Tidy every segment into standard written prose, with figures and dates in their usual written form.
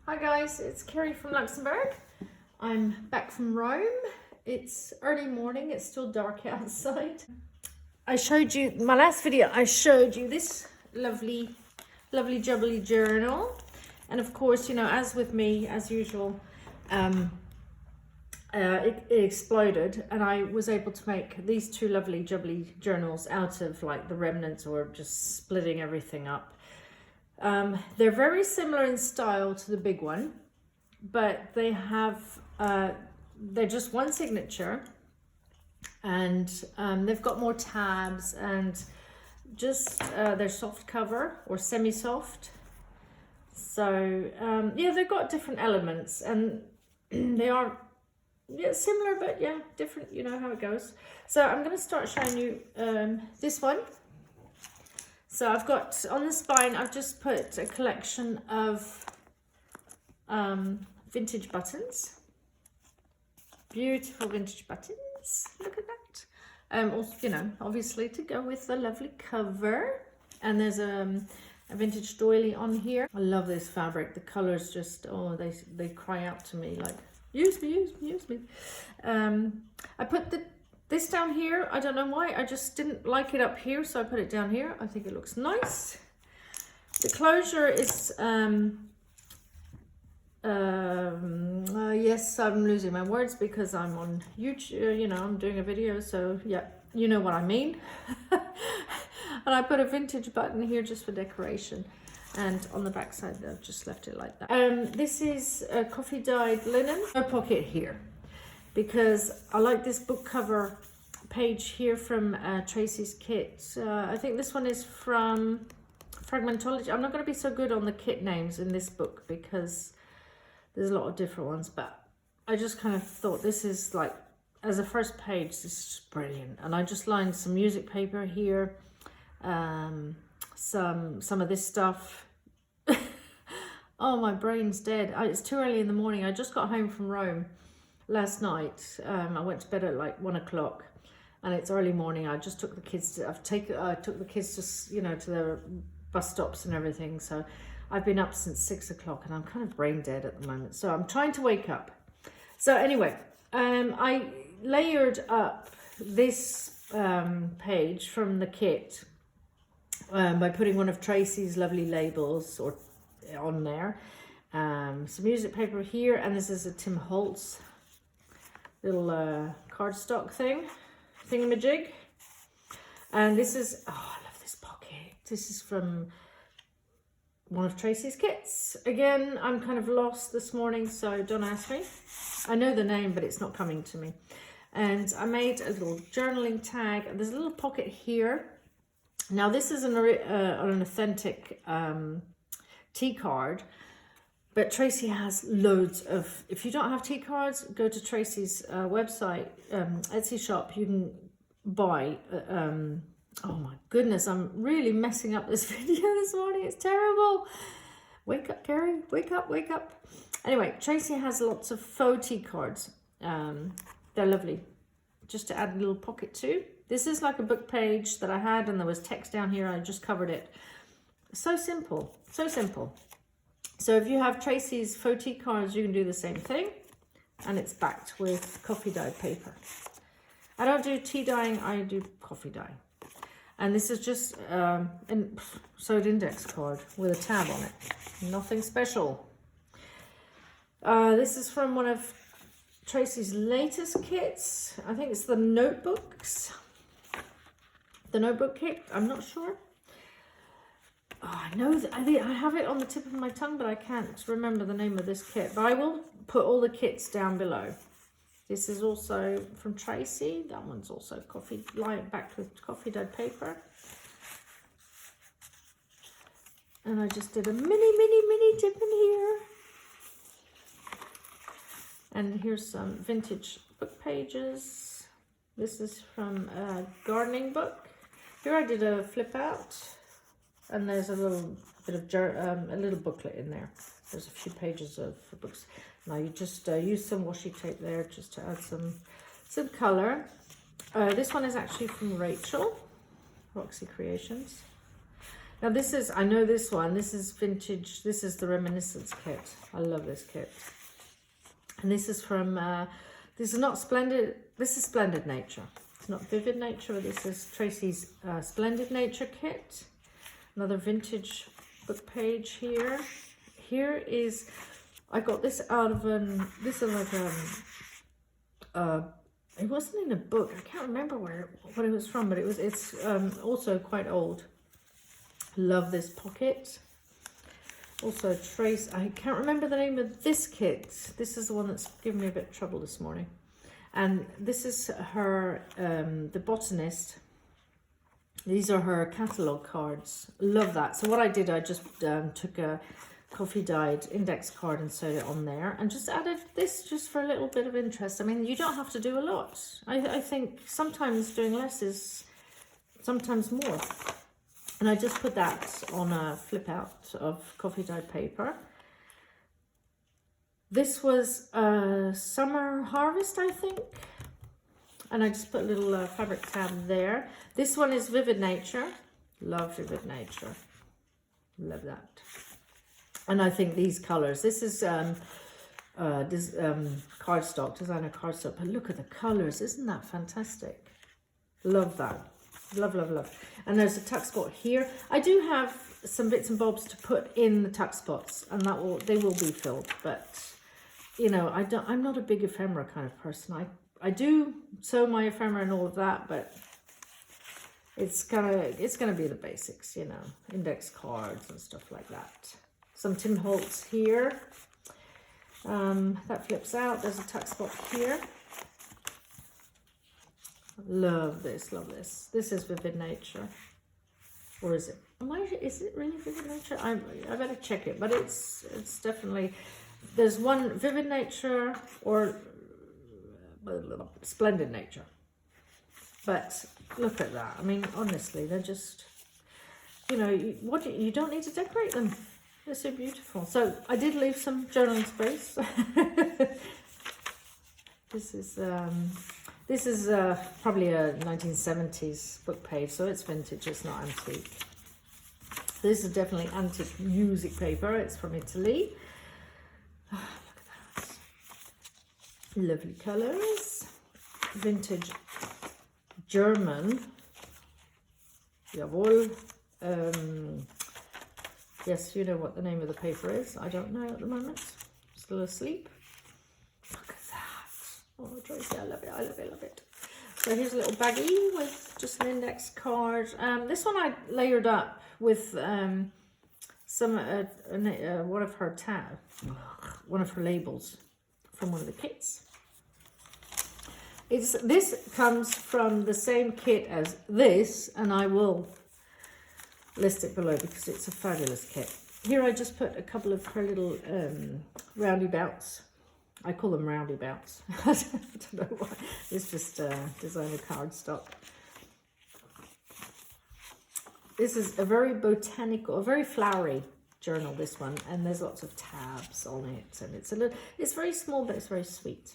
Hi guys, it's Carrie from Luxembourg. I'm back from Rome. It's early morning, it's still dark outside. I showed you, my last video, I showed you this lovely jubbly journal. And of course, you know, as with me, as usual, it exploded, and I was able to make these two lovely jubbly journals out of like the remnants or just splitting everything up. They're very similar in style to the big one, but they have, they're just one signature, and they've got more tabs, and just they're soft cover or semi-soft. So yeah, they've got different elements, and they are similar, but yeah, different, you know how it goes. So I'm going to start showing you this one. So I've got, on the spine, I've just put a collection of vintage buttons. Beautiful vintage buttons. Look at that. Also, you know, obviously to go with the lovely cover. And there's a vintage doily on here. I love this fabric. The colors just, oh, they cry out to me like, use me, use me, use me. I put this down here. I don't know why, I just didn't like it up here, so I put it down here. I think it looks nice. The closure is yes, I'm losing my words because I'm on YouTube, you know, I'm doing a video, so yeah, you know what I mean. And I put a vintage button here just for decoration, and on the back side I've just left it like that. This is a coffee dyed linen. No pocket here, because I like this book cover page here from Tracie's kit. I think this one is from Fragmentology. I'm not going to be so good on the kit names in this book because there's a lot of different ones, but I just kind of thought this is like, as a first page, this is brilliant. And I just lined some music paper here, some of this stuff. Oh, my brain's dead. It's too early in the morning. I just got home from Rome last night. I went to bed at like 1 o'clock, and it's early morning. I just took the kids to, I took the kids to, you know, to the bus stops and everything. So I've been up since 6 o'clock, and I'm kind of brain dead at the moment. So I'm trying to wake up. So anyway, I layered up this page from the kit by putting one of Tracie's lovely labels on there. Some music paper here, and this is a Tim Holtz little cardstock thingamajig. And this is, oh, I love this pocket. This is from one of Tracie's kits. Again, I'm kind of lost this morning, so don't ask me. I know the name, but it's not coming to me. And I made a little journaling tag, and there's a little pocket here. Now this is an authentic tea card, but Tracie has loads of, if you don't have tea cards, go to Tracie's website, Etsy shop. You can buy, oh my goodness, I'm really messing up this video this morning. It's terrible. Wake up, Carrie, wake up, wake up. Anyway, Tracie has lots of faux tea cards. They're lovely, just to add a little pocket to. This is like a book page that I had, and there was text down here. I just covered it. So simple, so simple. So if you have Tracie's faux tea cards, you can do the same thing, and it's backed with coffee dyed paper. I don't do tea dyeing, I do coffee dye. And this is just a sewed index card with a tab on it. Nothing special. This is from one of Tracie's latest kits. I think it's the notebooks. The notebook kit, I'm not sure. Oh, I know that I have it on the tip of my tongue, but I can't remember the name of this kit. But I will put all the kits down below. This is also from Tracie. That one's also backed with coffee dyed paper. And I just did a mini dip in here. And here's some vintage book pages. This is from a gardening book. Here I did a flip out. And there's a little bit of a little booklet in there. There's a few pages of books. Now you just use some washi tape there just to add some color. This one is actually from Rachel, Roxy Creations. Now this is, I know this one, this is vintage, this is the Reminiscence kit. I love this kit. And this is from, this is not Splendid, this is Splendid Nature. It's not Vivid Nature, but this is Tracie's Splendid Nature kit. Another vintage book page here. Here is, I got this out of this is like it wasn't in a book. I can't remember what it was from, but it's also quite old. Love this pocket. Also Trace, I can't remember the name of this kit. This is the one that's given me a bit of trouble this morning. And this is her, the Botanist. These are her catalogue cards. Love that. So what I did, I just took a coffee dyed index card and sewed it on there and just added this just for a little bit of interest. I mean, you don't have to do a lot. I think sometimes doing less is sometimes more. And I just put that on a flip out of coffee dyed paper. This was a summer harvest, I think. And I just put a little fabric tab there. This one is Vivid Nature. Love Vivid Nature. Love that. And I think these colors, this is cardstock, designer cardstock. But look at the colors, isn't that fantastic? Love that. Love, love, love. And there's a tuck spot here. I do have some bits and bobs to put in the tuck spots, and they will be filled. But you know, I'm not a big ephemera kind of person. I do sew my ephemera and all of that, but it's gonna be the basics, you know, index cards and stuff like that. Some Tim Holtz here. That flips out. There's a tuck spot here. Love this, love this. This is Vivid Nature. Or is it? Is it really Vivid Nature? I better check it, but it's definitely, there's one Vivid Nature or Splendid Nature. But look at that. I mean, honestly, they're just, you know, you don't need to decorate them. They're so beautiful. So I did leave some journaling space. This is probably a 1970s book page, so it's vintage, it's not antique. This is definitely antique music paper. It's from Italy. Oh, look at that. Lovely colours. Vintage German. Jawohl. Yes, you know what the name of the paper is. I don't know at the moment. Still asleep. Look at that. Oh, Tracie, I love it, I love it, I love it. So here's a little baggie with just an index card. This one I layered up with some one of her labels from one of the kits. This comes from the same kit as this, and I will list it below because it's a fabulous kit. Here I just put a couple of her little roundabouts. I call them roundabouts. I don't know why. It's just designer cardstock. This is a very botanical, a very flowery journal, this one, and there's lots of tabs on it, and it's very small, but it's very sweet.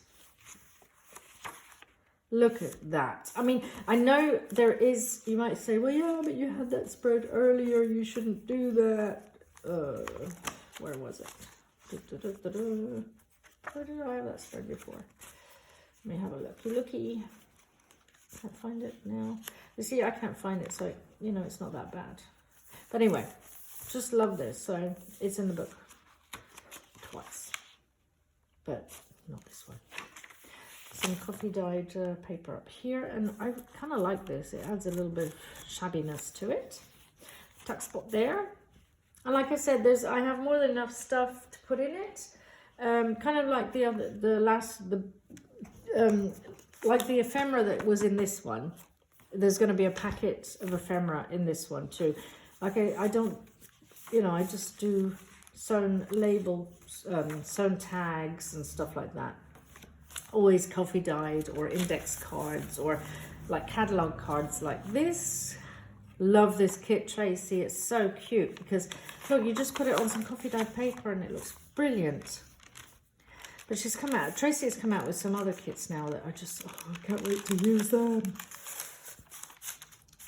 Look at that. I mean, I know there is, you might say, well, yeah, but you had that spread earlier, you shouldn't do that. Where was it? Where did I have that spread before? Let me have a looky. Can't find it now. You see, I can't find it, so, you know, it's not that bad. But anyway, just love this. So it's in the book twice, but not this one. Some coffee dyed paper up here, and I kind of like this. It adds a little bit of shabbiness to it. Tuck spot there, and like I said, I have more than enough stuff to put in it. Kind of like like the ephemera that was in this one. There's going to be a packet of ephemera in this one too. Like I don't, you know, I just do sewn labels, sewn tags and stuff like that. Always coffee dyed or index cards or like catalogue cards like this. Love this kit, Tracie. It's so cute because look, you just put it on some coffee dyed paper and it looks brilliant. But Tracie has come out with some other kits now that I just, I can't wait to use them.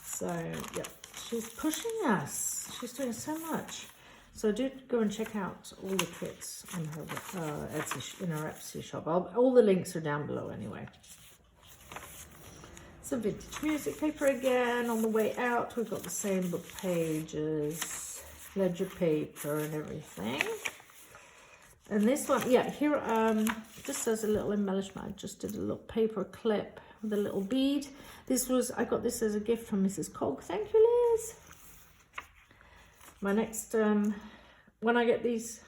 So yeah, she's pushing us. she's doing so much. So do go and check out all the kits on her Etsy, in her Etsy shop. All the links are down below anyway. Some vintage music paper again. On the way out, we've got the same book pages, ledger paper and everything. And this one, yeah, here just as a little embellishment, I just did a little paper clip with a little bead. I got this as a gift from Mrs. Cog. Thank you, Liz. My next, when I get these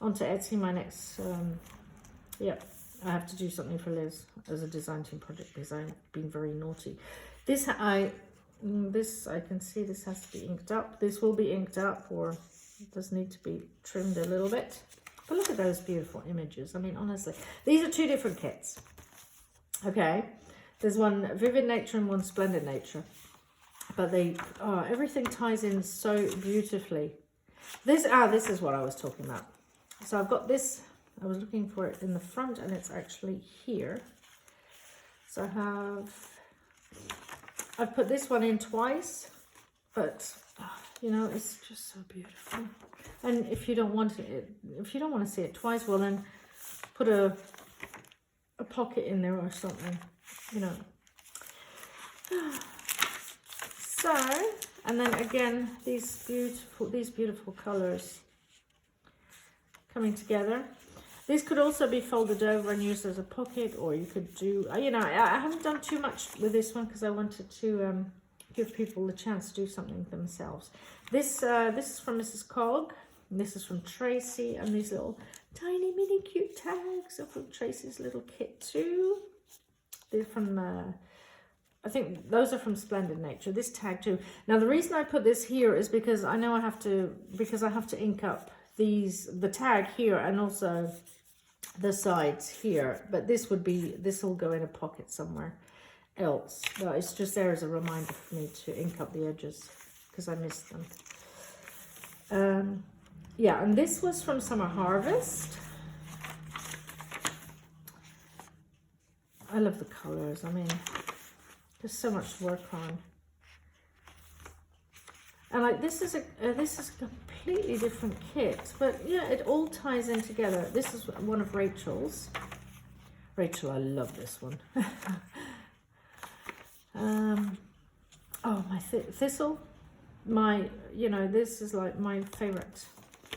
onto Etsy, my next, yeah, I have to do something for Liz as a design team project because I've been very naughty. This I can see this has to be inked up. This will be inked up, or it does need to be trimmed a little bit. But look at those beautiful images. I mean, honestly, these are two different kits. Okay, there's one Vivid Nature and one Splendid Nature. But they, everything ties in so beautifully. This is what I was talking about. So I've got this, I was looking for it in the front and it's actually here. So I've put this one in twice, but you know, it's just so beautiful. And if you don't want to see it twice, well then put a pocket in there or something, you know. So, and then again, these beautiful colors coming together. These could also be folded over and used as a pocket, or you could do, you know, I haven't done too much with this one because I wanted to give people the chance to do something themselves. This is from Mrs. Cog, and this is from Tracie, and these little tiny mini cute tags are from Tracie's little kit too. They're from I think those are from Splendid Nature. This tag too. Now the reason I put this here is because I know I have to ink up the tag here and also the sides here. But this will go in a pocket somewhere else. But it's just there as a reminder for me to ink up the edges because I missed them. Yeah, and this was from Summer Harvest. I love the colors. I mean, there's so much to work on, and like this is a completely different kit, but yeah, it all ties in together. This is one of Rachel's. Rachel, I love this one. Oh, my thistle, this is like my favorite.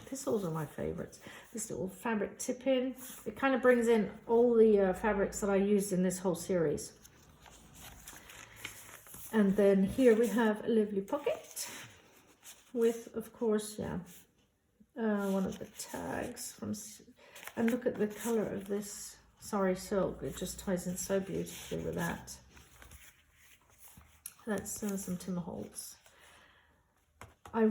Thistles are my favorites. This little fabric tip in. It kind of brings in all the fabrics that I used in this whole series. And then here we have a lovely pocket with, of course, yeah, one of the tags from, and look at the color of this sari silk. It just ties in so beautifully with that. That's some Timberholz. I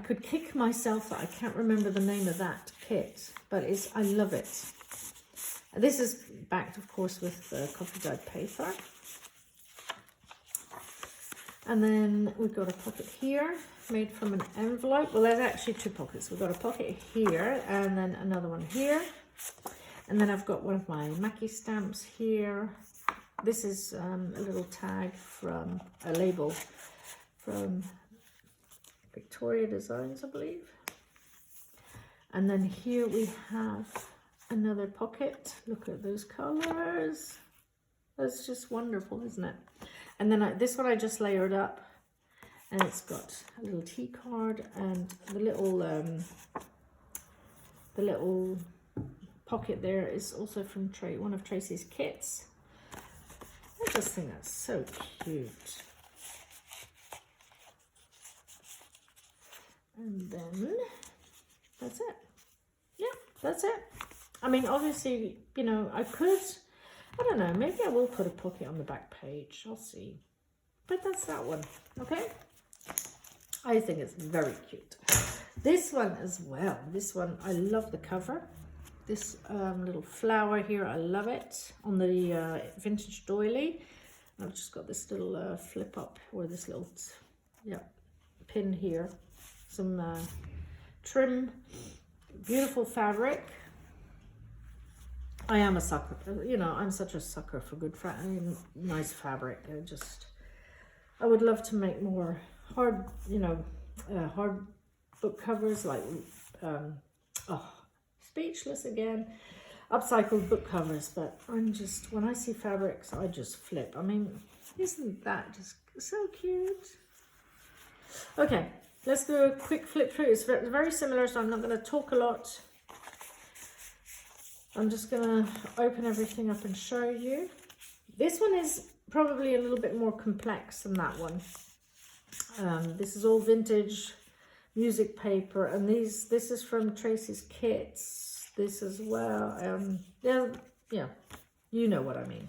could kick myself that I can't remember the name of that kit, but I love it. This is backed, of course, with coffee dyed paper. And then we've got a pocket here made from an envelope. Well, there's actually two pockets. We've got a pocket here and then another one here. And then I've got one of my Mackie stamps here. This is a little tag from a label from Victoria Designs, I believe. And then here we have another pocket. Look at those colors. That's just wonderful, isn't it? And then this one I just layered up, and it's got a little tea card and the little pocket there is also from one of Tracie's kits. I just think that's so cute. And then that's it. Yeah, that's it. I mean, obviously, you know, I don't know, maybe I will put a pocket on the back page. I'll see. But that's that one, okay? I think it's very cute. This one as well. This one, I love the cover. This little flower here, I love it. On the vintage doily. I've just got this little flip up, or this little, pin here. Some trim, beautiful fabric. I am a sucker, you know, I'm such a sucker for good nice fabric. I would love to make more hard, you know, hard book covers, like, oh, speechless again. Upcycled book covers, but I'm just, when I see fabrics, I just flip. I mean, isn't that just so cute? Okay, let's do a quick flip through. It's very similar, so I'm not going to talk a lot. I'm just going to open everything up and show you. This one is probably a little bit more complex than that one. This is all vintage music paper, and this is from Tracie's kits. This as well, yeah, you know what I mean.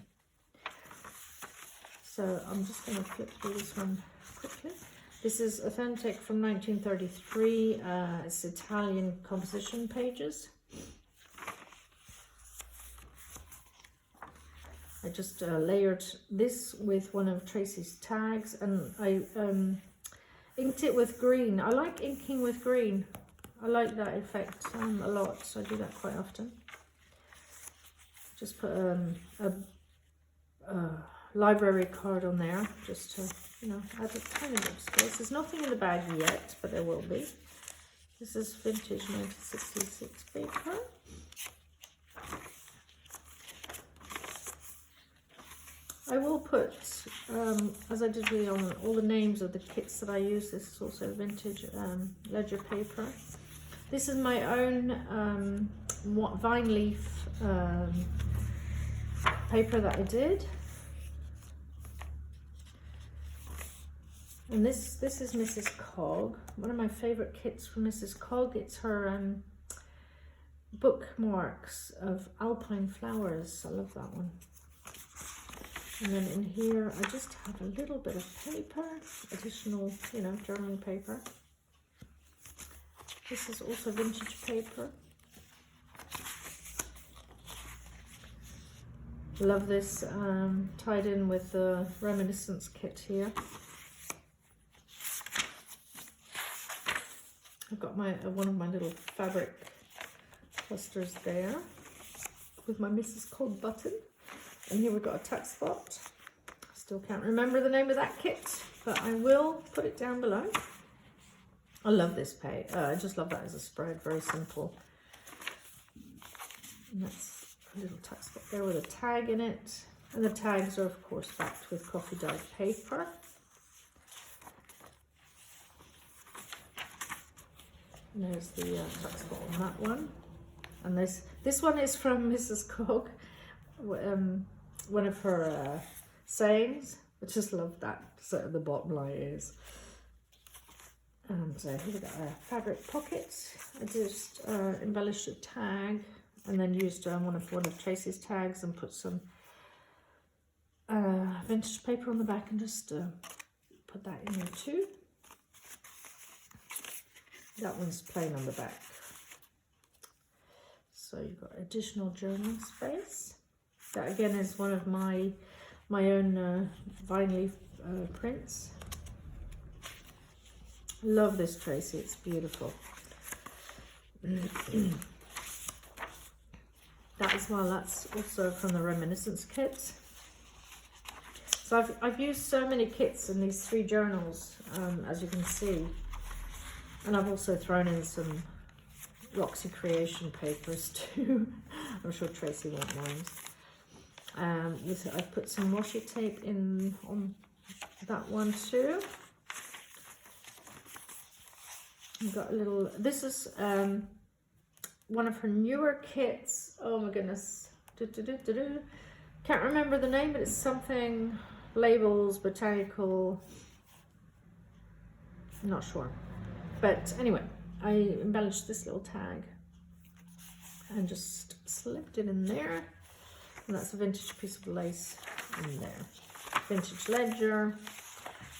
So I'm just going to flip through this one quickly. This is authentic from 1933. It's Italian composition pages. I just layered this with one of Tracie's tags, and I inked it with green. I like inking with green. I like that effect a lot, so I do that quite often. Just put a library card on there, just to, you know, add a tiny bit of space. There's nothing in the bag yet, but there will be. This is vintage 1966 paper. I will put, as I did really on all the names of the kits that I use. This is also vintage ledger paper. This is my own vine leaf paper that I did. And this is Mrs. Cog, one of my favourite kits from Mrs. Cog. It's her bookmarks of alpine flowers. I love that one. And then in here, I just have a little bit of paper, additional, you know, journaling paper. This is also vintage paper. Love this, tied in with the Reminiscence kit here. I've got my one of my little fabric clusters there with my Mrs. Cog button. And here we've got a tuck spot. Still can't remember the name of that kit, but I will put it down below. I love this page. I just love that as a spread, very simple. And that's a little tuck spot there with a tag in it. And the tags are, of course, backed with coffee dyed paper. And there's the tuck spot on that one. And this one is from Mrs. Cog. One of her sayings. I just love that. So the bottom line is. So here we got a fabric pocket. I just embellished a tag and then used one of Tracie's tags and put some vintage paper on the back and just put that in there too. That one's plain on the back. So you've got additional journaling space. That again is one of my own vine leaf prints. Love this Tracie, it's beautiful. That as well, that's also from the Reminiscence kit. So I've used so many kits in these 3 journals, as you can see. And I've also thrown in some Roxy Creation papers too. I'm sure Tracie won't mind. I've put some washi tape in on that one too. I've got a little, this is one of her newer kits. Oh my goodness. Can't remember the name, but it's something, labels, botanical. I'm not sure. But anyway, I embellished this little tag and just slipped it in there. And that's a vintage piece of lace in there. Vintage ledger.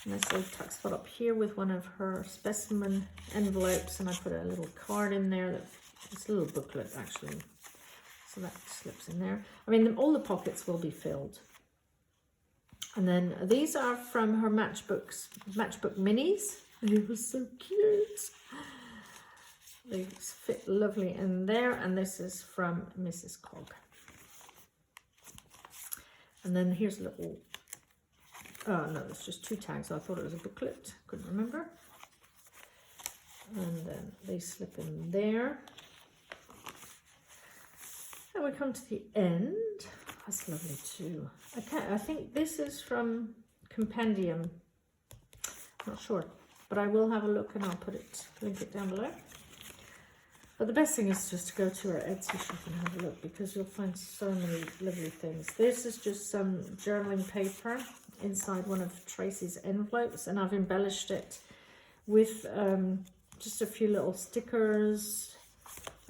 Nice little tuck spot up here with one of her specimen envelopes, and I put a little card in there. It's a little booklet actually, so that slips in there. I mean, all the pockets will be filled. And then these are from her matchbook minis. They were so cute. They fit lovely in there, and this is from Mrs. Cog. And then here's a little Oh no, it's just 2 tags. I thought it was a booklet. Couldn't remember. And then they slip in there. And we come to the end. That's lovely too. I think this is from Compendium. Not sure, but I will have a look and I'll link it down below. But the best thing is just to go to our Etsy shop and have a look, because you'll find so many lovely things. This is just some journaling paper inside one of Tracie's envelopes, and I've embellished it with just a few little stickers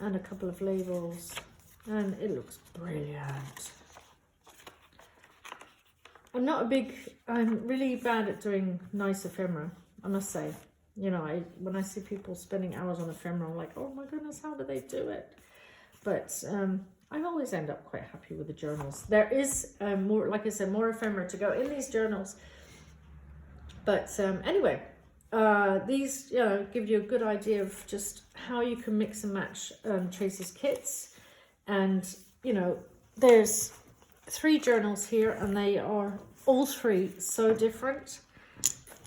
and a couple of labels, and it looks brilliant. I'm really bad at doing nice ephemera, I must say. You know, when I see people spending hours on ephemera, I'm like, oh my goodness, how do they do it? But I always end up quite happy with the journals. There is more, like I said, more ephemera to go in these journals. But anyway, these give you a good idea of just how you can mix and match Tracie's kits. And, you know, there's 3 journals here, and they are all 3 so different.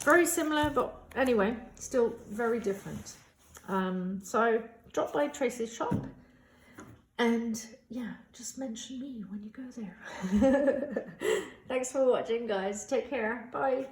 Very similar, but anyway, still very different. So drop by Tracie's shop, and yeah, just mention me when you go there. Thanks for watching, guys. Take care. Bye.